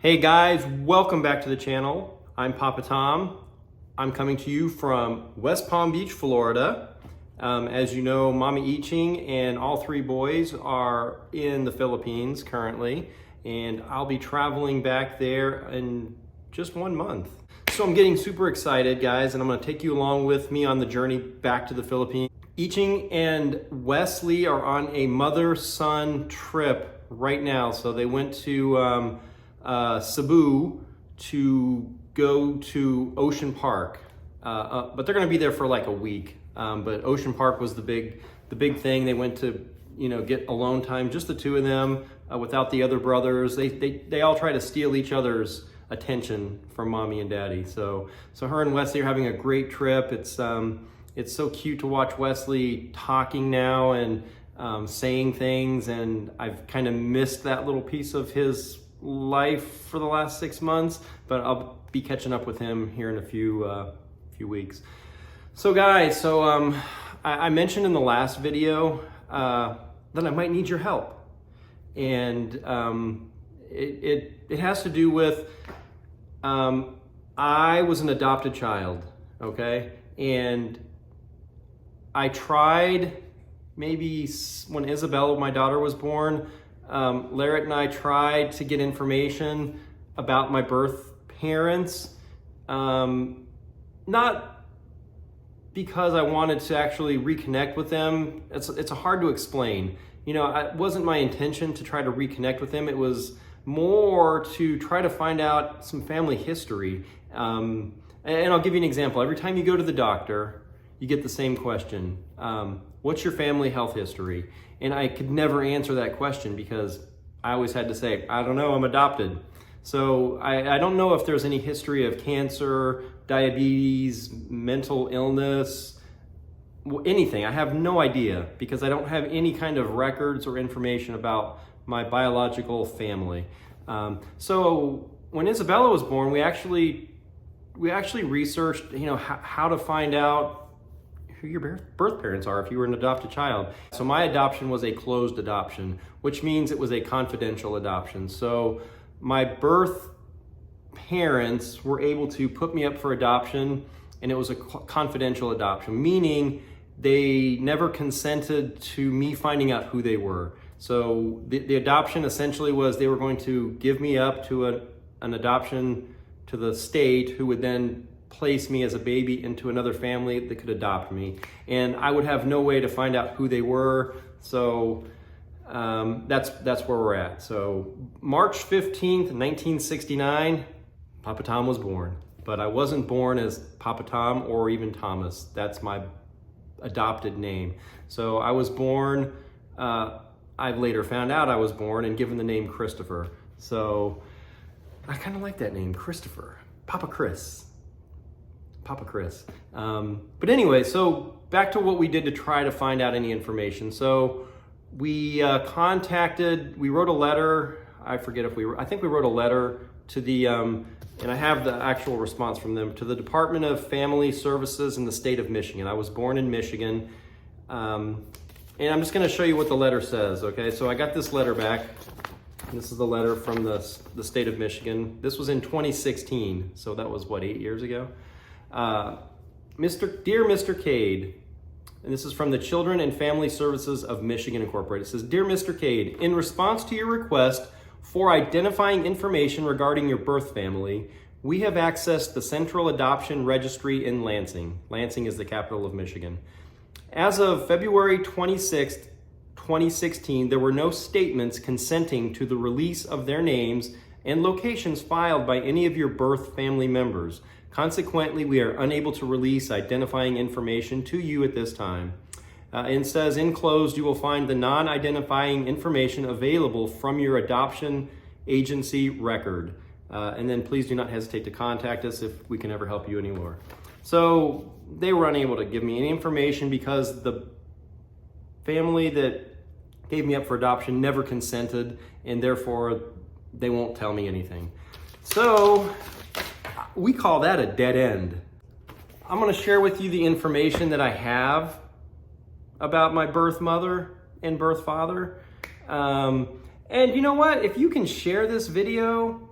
Hey guys, welcome back to the channel. I'm PapaTom. I'm coming to you from West Palm Beach, Florida. As you know, Mommy Iching and all three boys are in the Philippines currently, and I'll be traveling back there in just 1 month. So I'm getting super excited, guys, and I'm gonna take you along with me on the journey back to the Philippines. Iching and Wesley are on a mother-son trip right now. So they went to Cebu to go to Ocean Park, but they're going to be there for like a week. But Ocean Park was the big thing. They went to get alone time, just the two of them, without the other brothers. They all try to steal each other's attention from mommy and daddy. So her and Wesley are having a great trip. It's so cute to watch Wesley talking now and saying things, and I've kind of missed that little piece of his life for the last 6 months, but I'll be catching up with him here in a few weeks. So guys, I mentioned in the last video that I might need your help, and it has to do with I was an adopted child, okay, and I tried maybe when Isabella, my daughter, was born. Larrett and I tried to get information about my birth parents, not because I wanted to actually reconnect with them. It's hard to explain. It wasn't my intention to try to reconnect with them. It was more to try to find out some family history. And I'll give you an example. Every time you go to the doctor, you get the same question. What's your family health history? And I could never answer that question because I always had to say, I don't know, I'm adopted. So I don't know if there's any history of cancer, diabetes, mental illness, anything. I have no idea because I don't have any kind of records or information about my biological family. So when Isabella was born, we actually researched, how to find out who your birth parents are if you were an adopted child. So my adoption was a closed adoption, which means it was a confidential adoption. So my birth parents were able to put me up for adoption, and it was a confidential adoption, meaning they never consented to me finding out who they were. So the adoption essentially was they were going to give me up to an adoption to the state, who would then place me as a baby into another family that could adopt me, and I would have no way to find out who they were. So that's where we're at. So March 15th, 1969, PapaTom was born, but I wasn't born as PapaTom or even Thomas. That's my adopted name. So I was born, I've later found out I was born and given the name Christopher. So I kind of like that name, Christopher. Papa Chris. But anyway, so back to what we did to try to find out any information. So we wrote a letter. I think we wrote a letter to the, and I have the actual response from them, to the Department of Family Services in the state of Michigan. I was born in Michigan. And I'm just gonna show you what the letter says, okay? So I got this letter back. This is the letter from the state of Michigan. This was in 2016, so that was what, 8 years ago? Dear Mr. Cade, and this is from the Children and Family Services of Michigan Incorporated. It says, Dear Mr. Cade, in response to your request for identifying information regarding your birth family, we have accessed the Central Adoption Registry in Lansing. Lansing is the capital of Michigan. As of February 26th, 2016, there were no statements consenting to the release of their names and locations filed by any of your birth family members. Consequently, we are unable to release identifying information to you at this time. It says, enclosed, you will find the non-identifying information available from your adoption agency record. And then please do not hesitate to contact us if we can ever help you anymore. So they were unable to give me any information because the family that gave me up for adoption never consented, and therefore they won't tell me anything. So we call that a dead end. I'm going to share with you the information that I have about my birth mother and birth father. And you know what? If you can share this video,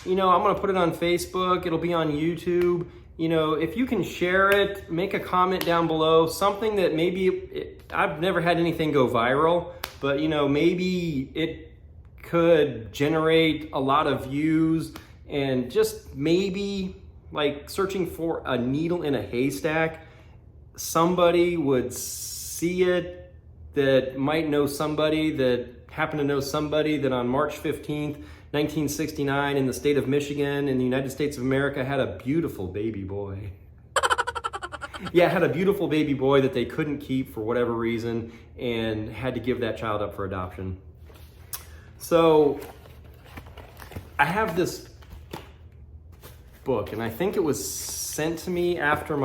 I'm gonna put it on Facebook, it'll be on YouTube. If you can share it, make a comment down below, something that maybe, I've never had anything go viral, but maybe it could generate a lot of views, and just maybe like searching for a needle in a haystack, somebody would see it that might know somebody that happened to know somebody that on March 15th, 1969 in the state of Michigan in the United States of America had a beautiful baby boy. Yeah, had a beautiful baby boy that they couldn't keep for whatever reason and had to give that child up for adoption. So I have this book, and I think it was sent to me after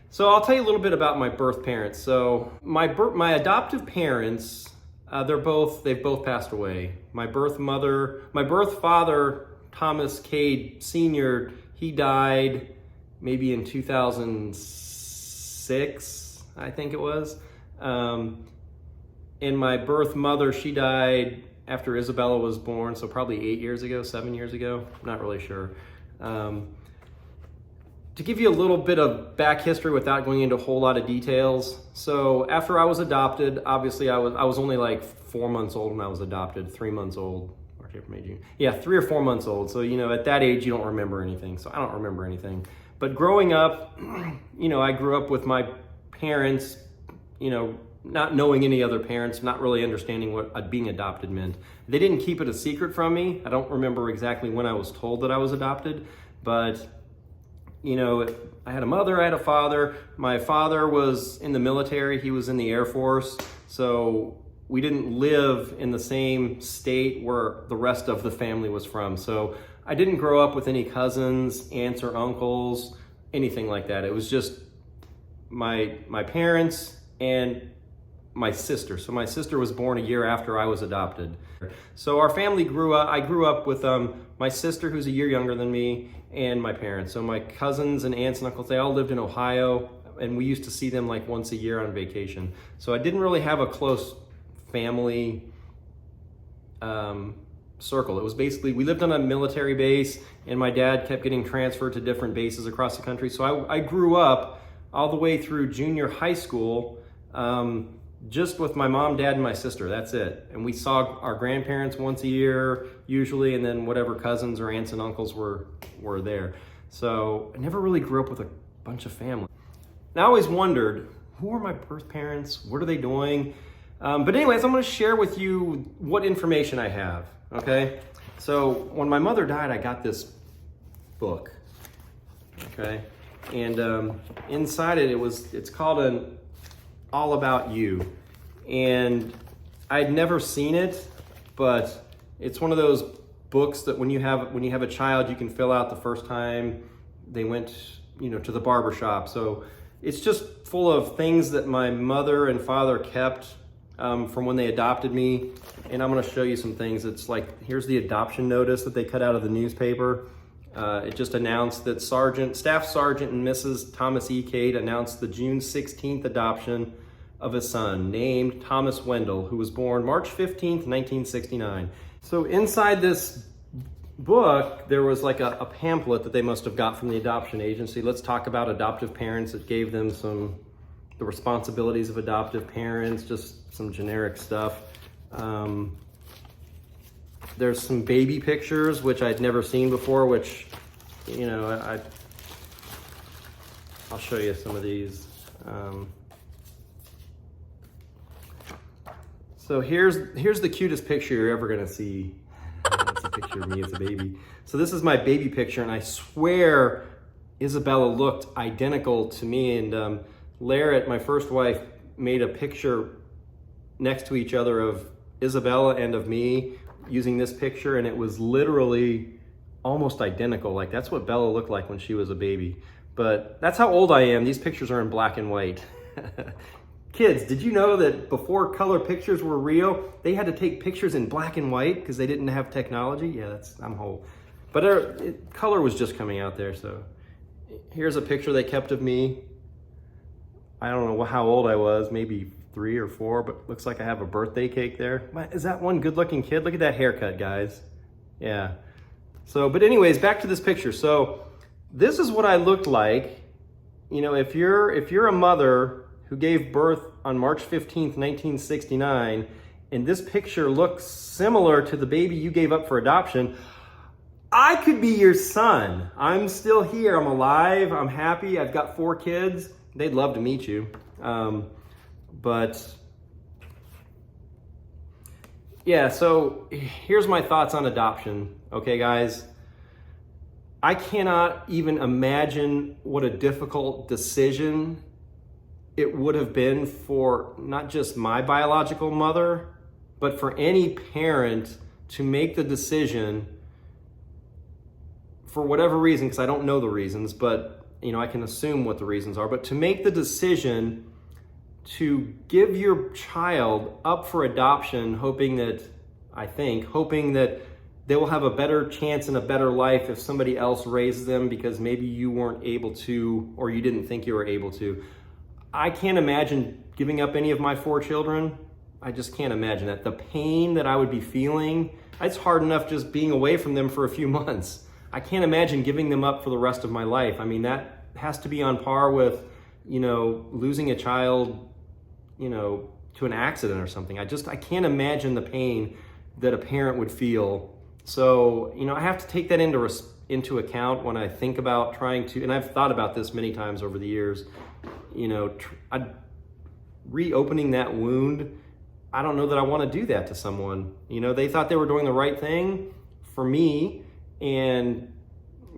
so I'll tell you a little bit about my birth parents. So my adoptive parents, they've both passed away. My birth father, Thomas Cade Sr., he died maybe in 2006, I think it was. And my birth mother, she died after Isabella was born, so probably 7 years ago, I'm not really sure. To give you a little bit of back history without going into a whole lot of details. So after I was adopted, obviously I was only like 4 months old when I was adopted, 3 months old, March, April, May, June. Yeah, 3 or 4 months old. So, at that age, you don't remember anything. So I don't remember anything. But growing up, I grew up with my parents, not knowing any other parents, not really understanding what being adopted meant. They didn't keep it a secret from me. I don't remember exactly when I was told that I was adopted, but I had a mother, I had a father. My father was in the military, he was in the Air Force, so we didn't live in the same state where the rest of the family was from. So I didn't grow up with any cousins, aunts or uncles, anything like that. It was just my parents and my sister. So my sister was born a year after I was adopted. So our family I grew up with my sister, who's a year younger than me, and my parents. So my cousins and aunts and uncles, they all lived in Ohio, and we used to see them like once a year on vacation. So I didn't really have a close family circle. It was basically, we lived on a military base, and my dad kept getting transferred to different bases across the country. So I grew up all the way through junior high school, just with my mom, dad, and my sister. That's it. And we saw our grandparents once a year, usually, and then whatever cousins or aunts and uncles were there. So I never really grew up with a bunch of family. And I always wondered, who are my birth parents? What are they doing? But anyways, I'm going to share with you what information I have, okay? So when my mother died, I got this book, okay? And inside it's called an All About You. And I'd never seen it, but it's one of those books that when you have a child, you can fill out the first time they went, to the barber shop. So it's just full of things that my mother and father kept from when they adopted me. And I'm going to show you some things. It's like, here's the adoption notice that they cut out of the newspaper. It just announced that Staff Sergeant and Mrs. Thomas E. Cade announced the June 16th adoption of a son named Thomas Wendell, who was born March 15th, 1969. So inside this book, there was like a pamphlet that they must have got from the adoption agency. Let's talk about adoptive parents. It gave them the responsibilities of adoptive parents, just some generic stuff. There's some baby pictures, which I'd never seen before, which, I'll show you some of these. So here's the cutest picture you're ever gonna see. It's a picture of me as a baby. So this is my baby picture, and I swear Isabella looked identical to me. And Larrett, my first wife, made a picture next to each other of Isabella and of me using this picture, and it was literally almost identical. Like, that's what Bella looked like when she was a baby. But that's how old I am. These pictures are in black and white. Kids, did you know that before color pictures were real, they had to take pictures in black and white because they didn't have technology? Yeah, I'm old. But color was just coming out there. So here's a picture they kept of me. I don't know how old I was, maybe 3 or 4, but looks like I have a birthday cake there. Is that one good looking kid? Look at that haircut, guys. Yeah. So, but anyways, back to this picture. So this is what I looked like. You know, if you're a mother who gave birth on March 15th, 1969, and this picture looks similar to the baby you gave up for adoption, I could be your son. I'm still here. I'm alive. I'm happy. I've got 4 kids. They'd love to meet you. But yeah, so here's my thoughts on adoption. Okay, guys. I cannot even imagine what a difficult decision it would have been for not just my biological mother, but for any parent to make the decision for whatever reason, because I don't know the reasons, but you know, I can assume what the reasons are, but to make the decision to give your child up for adoption, hoping that they will have a better chance and a better life if somebody else raised them because maybe you weren't able to, or you didn't think you were able to. I can't imagine giving up any of my 4 children. I just can't imagine that. The pain that I would be feeling, it's hard enough just being away from them for a few months. I can't imagine giving them up for the rest of my life. I mean, that has to be on par with, you know, losing a child, you know, to an accident or something. I can't imagine the pain that a parent would feel. So, you know, I have to take that into account when I think about trying to, and I've thought about this many times over the years, you know, reopening that wound. I don't know that I want to do that to someone. You know, they thought they were doing the right thing for me, and,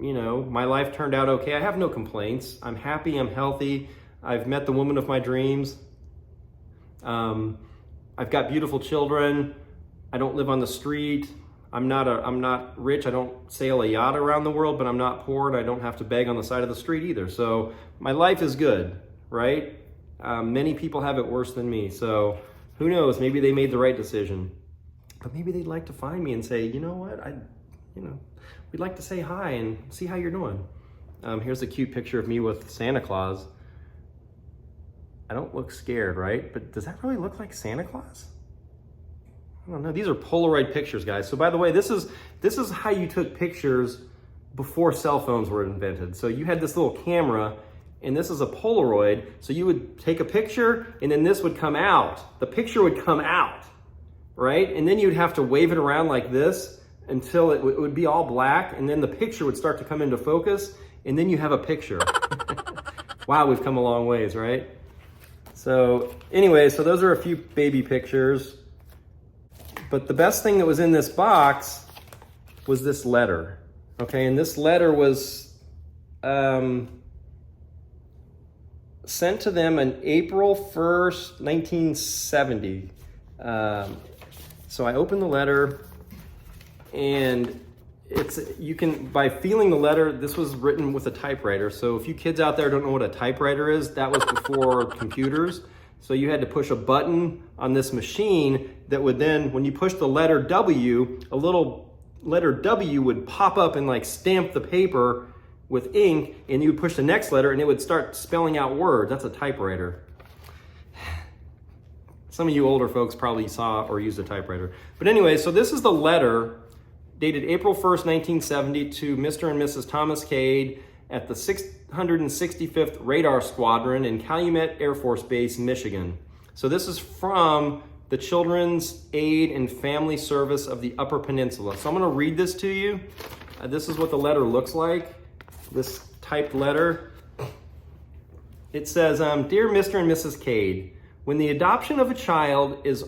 you know, my life turned out okay. I have no complaints. I'm happy, I'm healthy. I've met the woman of my dreams. I've got beautiful children. I don't live on the street. I'm not rich. I don't sail a yacht around the world, but I'm not poor, and I don't have to beg on the side of the street either. So my life is good, right? Many people have it worse than me. So who knows? Maybe they made the right decision. But maybe they'd like to find me and say, you know what? We'd like to say hi and see how you're doing. Here's a cute picture of me with Santa Claus. I don't look scared, right? But does that really look like Santa Claus? I don't know. These are Polaroid pictures, guys. So by the way, this is how you took pictures before cell phones were invented. So you had this little camera, and this is a Polaroid. So you would take a picture, and then this would come out. The picture would come out, right? And then you'd have to wave it around like this until it would be all black, and then the picture would start to come into focus, and then you have a picture. Wow, we've come a long ways, right? So anyway, so those are a few baby pictures. But the best thing that was in this box was this letter. Okay, and this letter was sent to them on April 1st, 1970. So I opened the letter, and by feeling the letter, this was written with a typewriter. So if you kids out there don't know what a typewriter is, that was before computers. So you had to push a button on this machine that would then, when you push the letter W, a little letter W would pop up and like stamp the paper with ink, and you would push the next letter and it would start spelling out words. That's a typewriter. Some of you older folks probably saw or used a typewriter. But anyway, so this is the letter dated April 1st, 1970 to Mr. and Mrs. Thomas Cade at the 665th Radar Squadron in Calumet Air Force Base, Michigan. So this is from the Children's Aid and Family Service of the Upper Peninsula. So I'm going to read this to you. This is what the letter looks like, this typed letter. It says, Dear Mr. and Mrs. Cade, when the adoption of a child is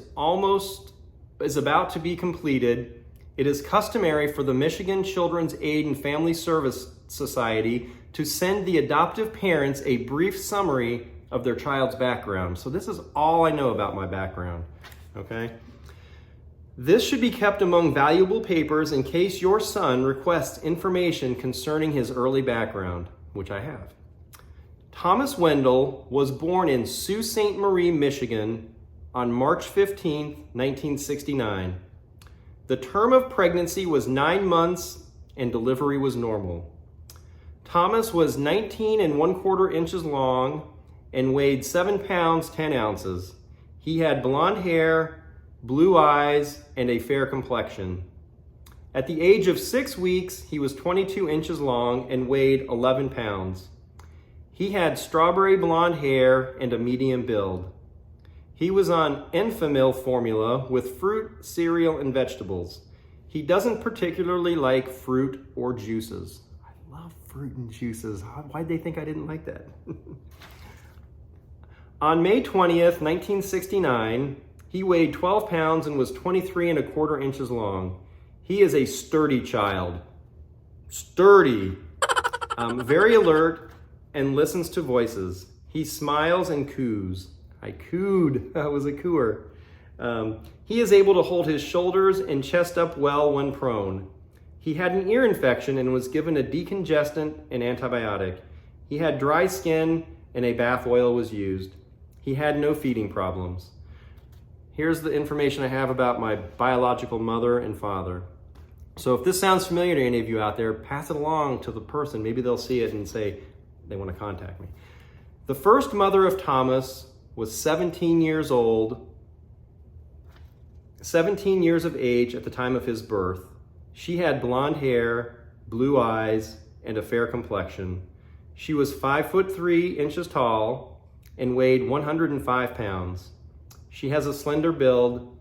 about to be completed, it is customary for the Michigan Children's Aid and Family Service Society to send the adoptive parents a brief summary of their child's background. So this is all I know about my background, okay? This should be kept among valuable papers in case your son requests information concerning his early background, which I have. Thomas Wendell was born in Sault Ste. Marie, Michigan on March 15, 1969. The term of pregnancy was 9 months and delivery was normal. Thomas was 19 1/4 inches long and weighed 7 pounds, 10 ounces. He had blonde hair, blue eyes, and a fair complexion. At the age of 6 weeks, he was 22 inches long and weighed 11 pounds. He had strawberry blonde hair and a medium build. He was on Enfamil formula with fruit, cereal, and vegetables. He doesn't particularly like fruit or juices. I love fruit and juices. Why'd they think I didn't like that? On May 20th, 1969, he weighed 12 pounds and was 23¼ inches long. He is a sturdy child. Sturdy. Very alert and listens to voices. He smiles and coos. I cooed. I was a cooer. He is able to hold his shoulders and chest up well when prone. He had an ear infection and was given a decongestant and antibiotic. He had dry skin and a bath oil was used. He had no feeding problems. Here's the information I have about my biological mother and father. So if this sounds familiar to any of you out there, pass it along to the person. Maybe they'll see it and say they want to contact me. The first mother of Thomas was 17 years old, 17 years of age at the time of his birth. She had blonde hair, blue eyes, and a fair complexion. She was 5'3" tall and weighed 105 pounds. She has a slender build.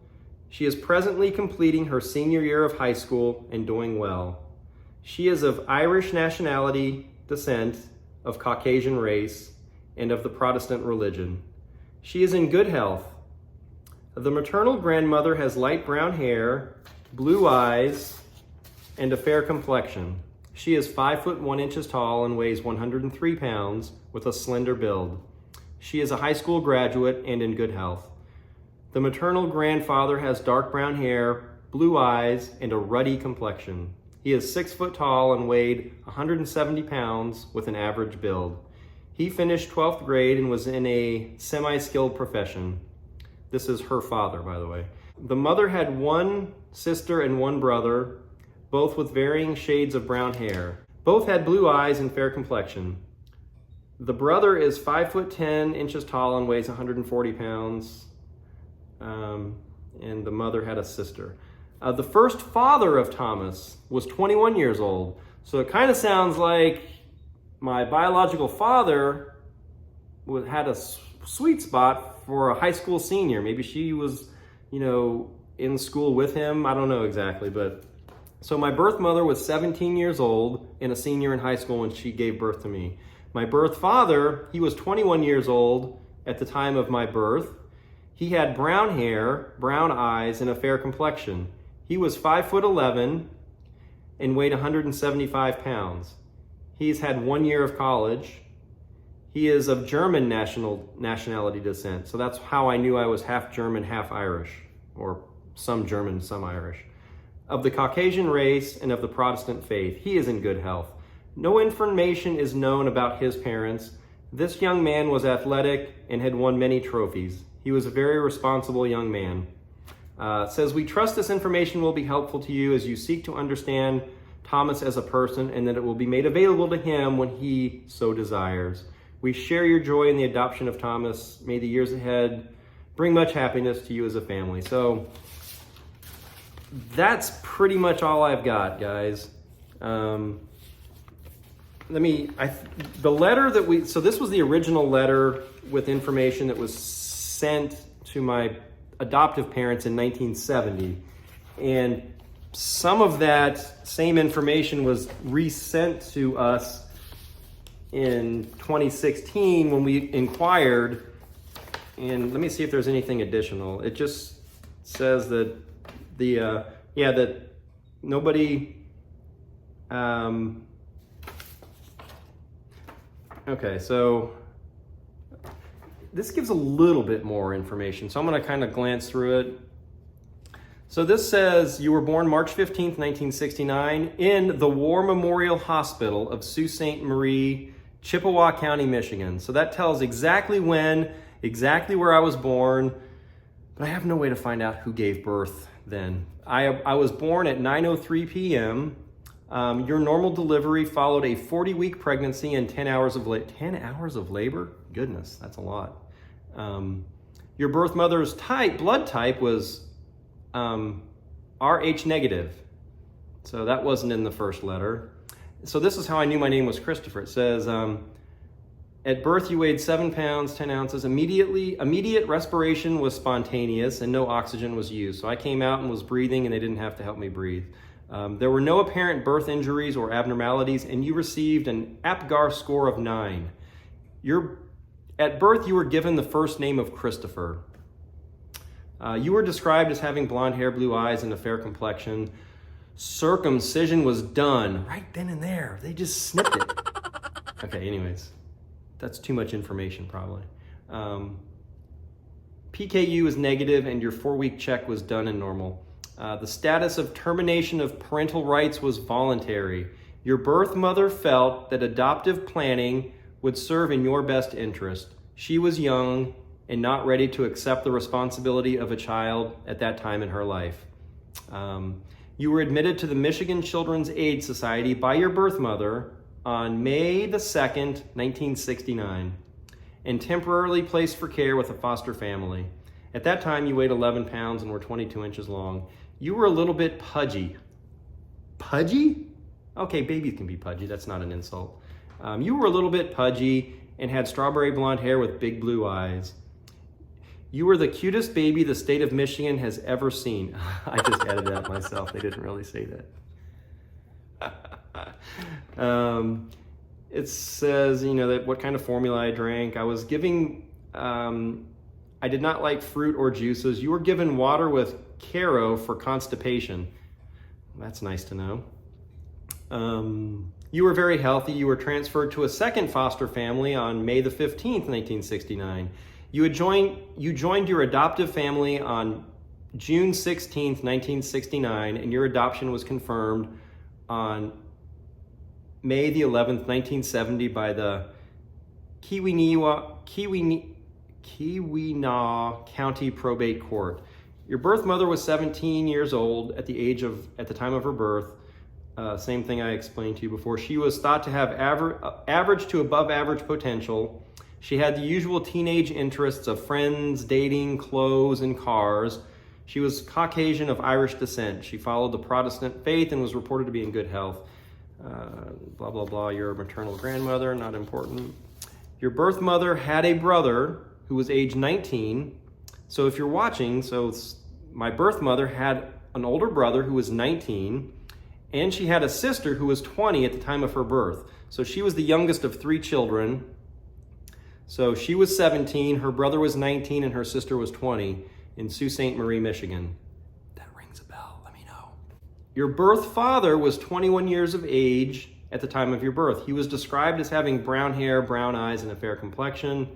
She is presently completing her senior year of high school and doing well. She is of Irish nationality, descent, of Caucasian race, and of the Protestant religion. She is in good health. The maternal grandmother has light brown hair, blue eyes, and a fair complexion. She is 5'1" tall and weighs 103 pounds with a slender build. She is a high school graduate and in good health. The maternal grandfather has dark brown hair, blue eyes, and a ruddy complexion. He is 6 foot tall and weighed 170 pounds with an average build. He finished 12th grade and was in a semi-skilled profession. This is her father, by the way. The mother had one sister and one brother, both with varying shades of brown hair. Both had blue eyes and fair complexion. The brother is 5'10" tall and weighs 140 pounds. And the mother had a sister. The first father of Thomas was 21 years old. So it kind of sounds like my biological father had a sweet spot for a high school senior. Maybe she was, in school with him. I don't know exactly, but so my birth mother was 17 years old and a senior in high school when she gave birth to me. My birth father, he was 21 years old at the time of my birth. He had brown hair, brown eyes, and a fair complexion. He was 5'11" and weighed 175 pounds. He's had 1 year of college. He is of German nationality descent. So that's how I knew I was half German, half Irish, or some German, some Irish. Of the Caucasian race and of the Protestant faith. He is in good health. No information is known about his parents. This young man was athletic and had won many trophies. He was a very responsible young man. Says, we trust this information will be helpful to you as you seek to understand Thomas as a person and that it will be made available to him when he so desires. We share your joy in the adoption of Thomas. May the years ahead bring much happiness to you as a family. So that's pretty much all I've got, guys. The letter that so this was the original letter with information that was sent to my adoptive parents in 1970. And some of that same information was resent to us in 2016 when we inquired. And let me see if there's anything additional. It just says that that nobody, okay, so this gives a little bit more information. So I'm going to kind of glance through it. So this says, you were born March 15th, 1969 in the War Memorial Hospital of Sault Ste. Marie, Chippewa County, Michigan. So that tells exactly when, exactly where I was born, but I have no way to find out who gave birth then. I was born at 9:03 p.m. Your normal delivery followed a 40-week pregnancy and 10 hours of labor. 10 hours of labor? Goodness, that's a lot. Your birth mother's blood type was Rh negative. So that wasn't in the first letter. So this is how I knew my name was Christopher. It says, at birth you weighed 7 pounds, 10 ounces. Immediate respiration was spontaneous and no oxygen was used. So I came out and was breathing and they didn't have to help me breathe. There were no apparent birth injuries or abnormalities, and you received an APGAR score of 9. At birth, you were given the first name of Christopher. You were described as having blonde hair, blue eyes, and a fair complexion. Circumcision was done right then and there. They just snipped it. Okay, anyways, that's too much information probably. PKU is negative and your 4-week check was done and normal. The status of termination of parental rights was voluntary. Your birth mother felt that adoptive planning would serve in your best interest. She was young and not ready to accept the responsibility of a child at that time in her life. You were admitted to the Michigan Children's Aid Society by your birth mother on May the 2nd, 1969, and temporarily placed for care with a foster family. At that time, you weighed 11 pounds and were 22 inches long. You were a little bit pudgy. Pudgy? Okay, babies can be pudgy. That's not an insult. You were a little bit pudgy and had strawberry blonde hair with big blue eyes. You were the cutest baby the state of Michigan has ever seen. I just added that myself. They didn't really say that. It says, that what kind of formula I drank. I was giving, I did not like fruit or juices. You were given water with Caro for constipation. That's nice to know. You were very healthy. You were transferred to a second foster family on May the 15th, 1969. You joined your adoptive family on June 16th, 1969, and your adoption was confirmed on May the 11th, 1970 by the Keweenaw County Probate Court. Your birth mother was 17 years old at the time of her birth. Same thing I explained to you before. She was thought to have average to above average potential. She had the usual teenage interests of friends, dating, clothes, and cars. She was Caucasian of Irish descent. She followed the Protestant faith and was reported to be in good health. Blah, blah, blah. You're a maternal grandmother, not important. Your birth mother had a brother who was age 19. So if you're watching, my birth mother had an older brother who was 19, and she had a sister who was 20 at the time of her birth. So she was the youngest of 3 children. So she was 17, her brother was 19, and her sister was 20 in Sault Ste. Marie, Michigan. That rings a bell, let me know. Your birth father was 21 years of age at the time of your birth. He was described as having brown hair, brown eyes, and a fair complexion.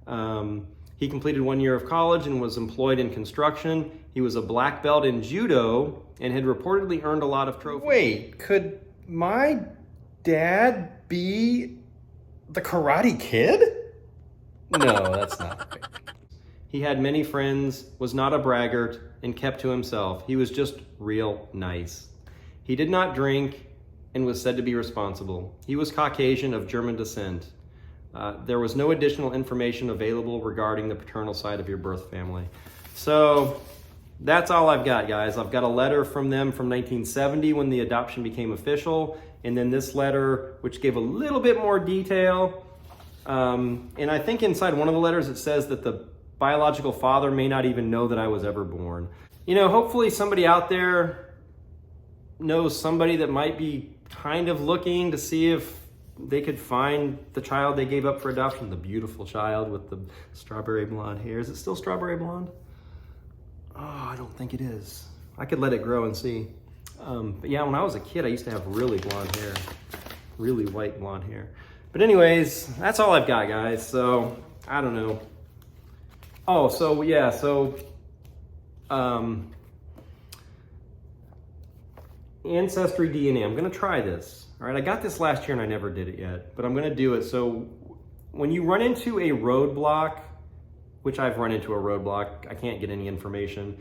He completed 1 year of college and was employed in construction. He was a black belt in judo and had reportedly earned a lot of trophies. Wait, could my dad be the Karate Kid? No, that's not right. He had many friends, was not a braggart, and kept to himself. He was just real nice. He did not drink and was said to be responsible. He was Caucasian of German descent. There was no additional information available regarding the paternal side of your birth family. So that's all I've got, guys. I've got a letter from them from 1970 when the adoption became official, and then this letter, which gave a little bit more detail. And I think inside one of the letters it says that the biological father may not even know that I was ever born. Hopefully somebody out there knows somebody that might be kind of looking to see if they could find the child they gave up for adoption, the beautiful child with the strawberry blonde hair. Is it still strawberry blonde? Oh, I don't think it is. I could let it grow and see. But yeah, when I was a kid, I used to have really blonde hair, really white blonde hair. But anyways, that's all I've got, guys. So I don't know. Oh, so yeah, Ancestry DNA. I'm gonna try this. All right, I got this last year and I never did it yet, but I'm gonna do it. So when you run into a roadblock, which I've run into a roadblock, I can't get any information.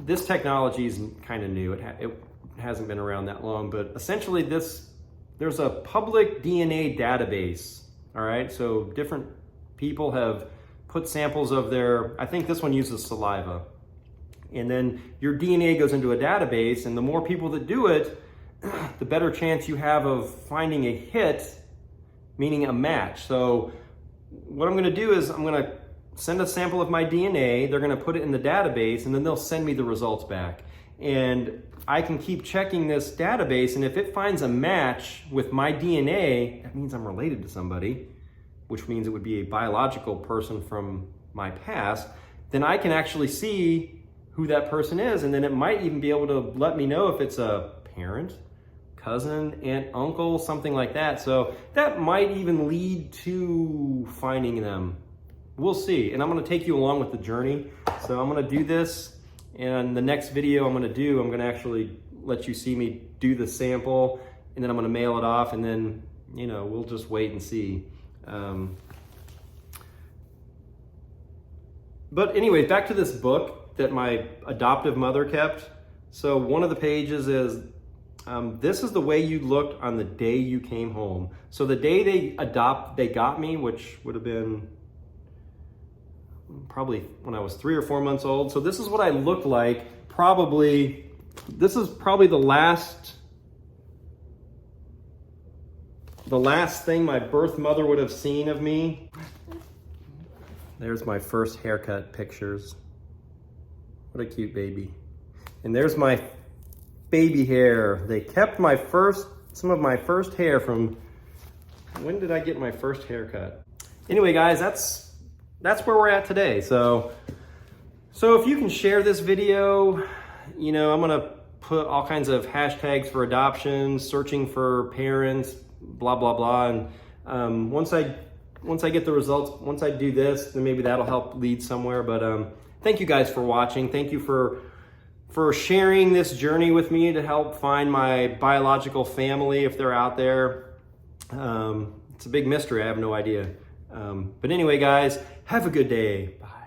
This technology is kind of new. It hasn't been around that long, but essentially there's a public DNA database, all right? So different people have put samples of I think this one uses saliva, And then your DNA goes into a database, and the more people that do it, the better chance you have of finding a hit, meaning a match. So what I'm gonna do is I'm gonna send a sample of my DNA, they're gonna put it in the database, and then they'll send me the results back. And I can keep checking this database, and if it finds a match with my DNA, that means I'm related to somebody, which means it would be a biological person from my past, then I can actually see who that person is, and then it might even be able to let me know if it's a parent, cousin, aunt, uncle, something like that. So that might even lead to finding them. We'll see. And I'm gonna take you along with the journey. So I'm gonna do this, and the next video I'm gonna actually let you see me do the sample, and then I'm gonna mail it off, and then, you know, we'll just wait and see. But anyway, back to this book that my adoptive mother kept. So one of the pages is, this is the way you looked on the day you came home. So the day they got me, which would have been probably when I was 3 or 4 months old. So this is what I looked like. This is probably the last thing my birth mother would have seen of me. There's my first haircut pictures. What a cute baby. And there's my baby hair. They kept some of my first hair from, when did I get my first haircut? Anyway, guys, that's where we're at today. So if you can share this video, you know, I'm gonna put all kinds of hashtags for adoption, searching for parents, blah, blah, blah. And once I get the results, once I do this, then maybe that'll help lead somewhere. But thank you guys for watching. Thank you for sharing this journey with me to help find my biological family, if they're out there. It's a big mystery, I have no idea. But anyway, guys, have a good day. Bye.